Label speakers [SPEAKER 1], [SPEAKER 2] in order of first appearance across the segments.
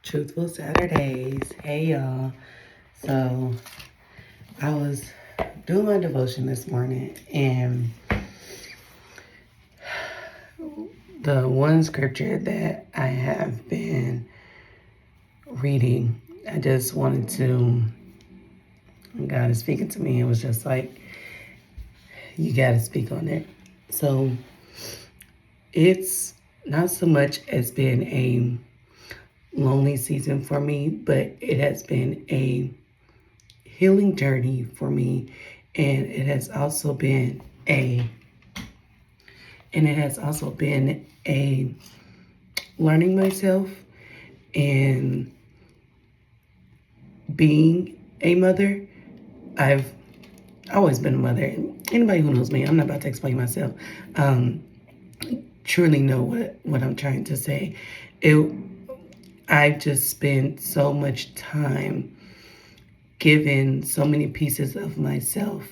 [SPEAKER 1] Truthful Saturdays. Hey y'all. So I was doing my devotion this morning, and the one scripture that I have been reading, I just wanted to, God is speaking to me. It was just like, you got to speak on it. So it's not so much as been a lonely season for me, but it has been a healing journey for me, and it has also been a learning myself and being a mother. I've always been a mother. Anybody who knows me, I'm not about to explain myself, truly know what I'm trying to say. I've just spent so much time giving so many pieces of myself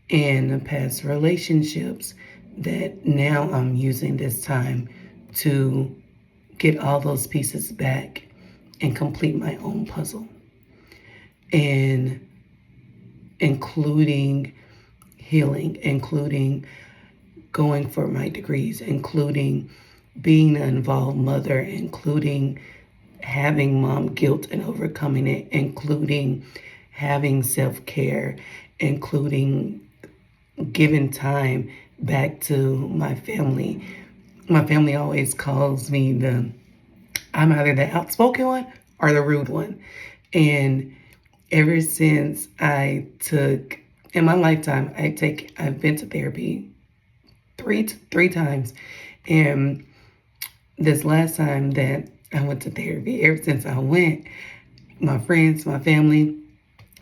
[SPEAKER 1] in the past relationships that now I'm using this time to get all those pieces back and complete my own puzzle. And including healing, including going for my degrees, including being an involved mother, including having mom guilt and overcoming it, including having self-care, including giving time back to my family. My family always calls me I'm either the outspoken one or the rude one. And ever since in my lifetime, I've been to therapy three times. And this last time that I went to therapy, ever since I went, my friends, my family,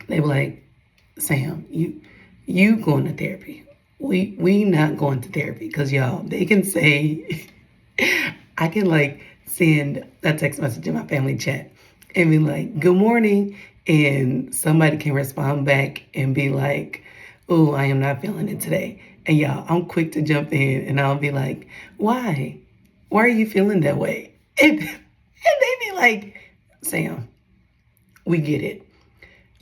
[SPEAKER 1] they were like, Sam, you going to therapy. We not going to therapy, because y'all, they can say, I can like send a text message in my family chat and be like, good morning. And somebody can respond back and be like, oh, I am not feeling it today. And y'all, I'm quick to jump in and I'll be like, why? Why are you feeling that way? And they be like, Sam, we get it.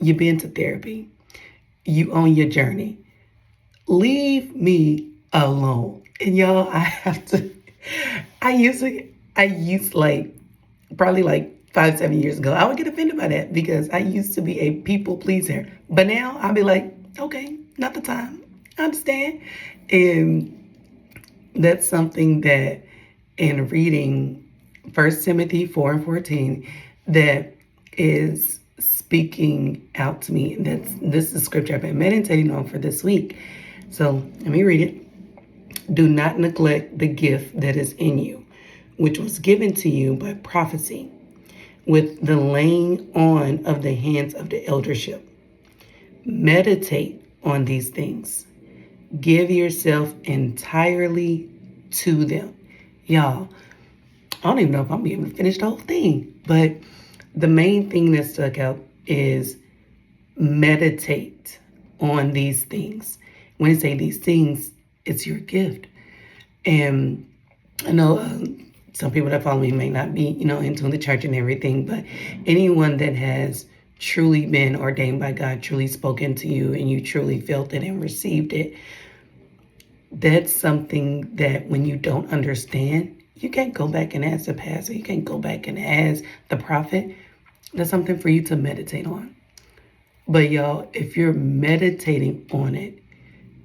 [SPEAKER 1] You've been to therapy. You on your journey. Leave me alone. And y'all, I used like, probably like 5-7 years ago, I would get offended by that because I used to be a people pleaser. But now I'll be like, okay, not the time. I understand. And that's something that in reading 1 Timothy 4:14, that is speaking out to me. This is scripture I've been meditating on for this week. So let me read it. Do not neglect the gift that is in you, which was given to you by prophecy, with the laying on of the hands of the eldership. Meditate on these things. Give yourself entirely to them. Y'all, I don't even know if I'm able to finish the whole thing, but the main thing that stuck out is meditate on these things. When I say these things, it's your gift. And I know some people that follow me may not be, into the church and everything, but anyone that has truly been ordained by God, truly spoken to you, and you truly felt it and received it, that's something that when you don't understand, you can't go back and ask the pastor, you can't go back and ask the prophet. That's something for you to meditate on. But y'all, if you're meditating on it,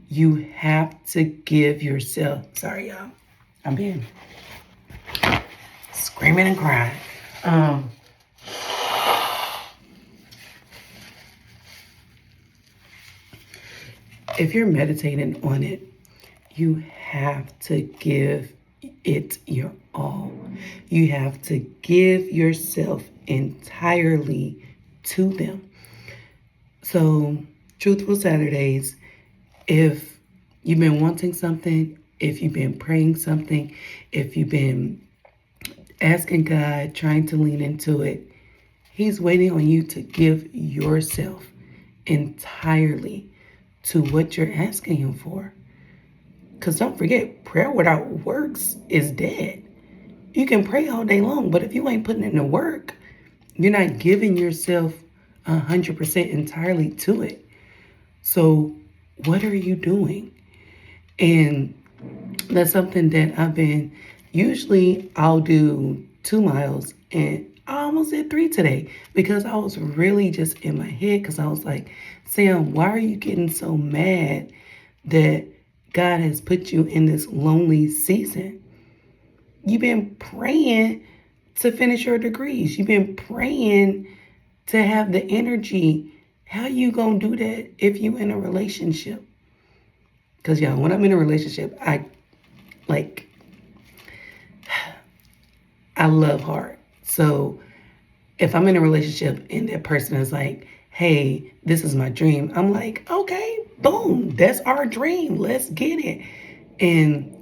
[SPEAKER 1] you have to give yourself, sorry y'all, I'm being screaming and crying. If you're meditating on it, you have to give it your all. You have to give yourself entirely to them. So, Truthful Saturdays, if you've been wanting something, if you've been praying something, if you've been asking God, trying to lean into it, He's waiting on you to give yourself entirely to what you're asking Him for. Because don't forget, prayer without works is dead. You can pray all day long, but if you ain't putting in the work, You're not giving yourself 100% entirely to it. So, what are you doing? And that's something that I've been, usually I'll do 2 miles, and I almost did 3 today because I was really just in my head because I was like, Sam, why are you getting so mad that God has put you in this lonely season? You've been praying to finish your degrees. You've been praying to have the energy. How you gonna do that if you in a relationship? Because y'all, when I'm in a relationship, like I love hard. So if I'm in a relationship and that person is like, hey, this is my dream, I'm like, okay, boom, that's our dream. Let's get it. And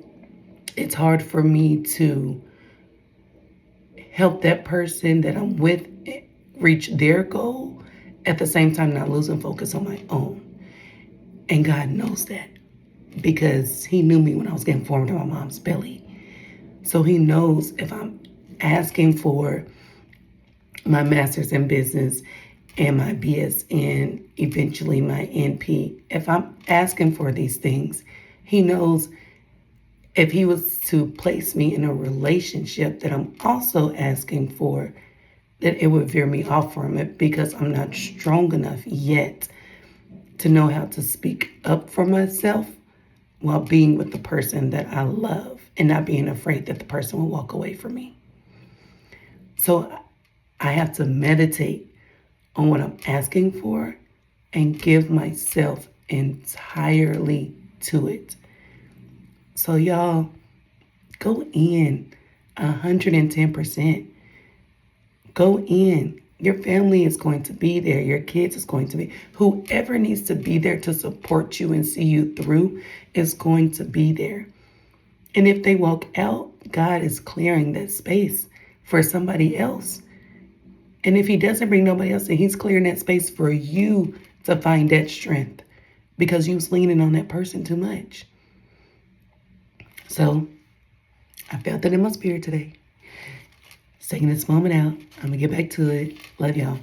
[SPEAKER 1] it's hard for me to help that person that I'm with reach their goal at the same time not losing focus on my own. And God knows that because He knew me when I was getting formed in my mom's belly. So He knows if I'm asking for my master's in business and my BS and eventually my NP, if I'm asking for these things, He knows if He was to place me in a relationship that I'm also asking for, that it would veer me off from it because I'm not strong enough yet to know how to speak up for myself while being with the person that I love and not being afraid that the person will walk away from me. So I have to meditate on what I'm asking for and give myself entirely to it. So y'all, go in 110%. Go in. Your family is going to be there. Your kids is going to be. Whoever needs to be there to support you and see you through is going to be there. And if they walk out, God is clearing that space for somebody else. And if He doesn't bring nobody else in, He's clearing that space for you to find that strength because you was leaning on that person too much. So I felt that in my spirit today. Just taking this moment out. I'm going to get back to it. Love y'all.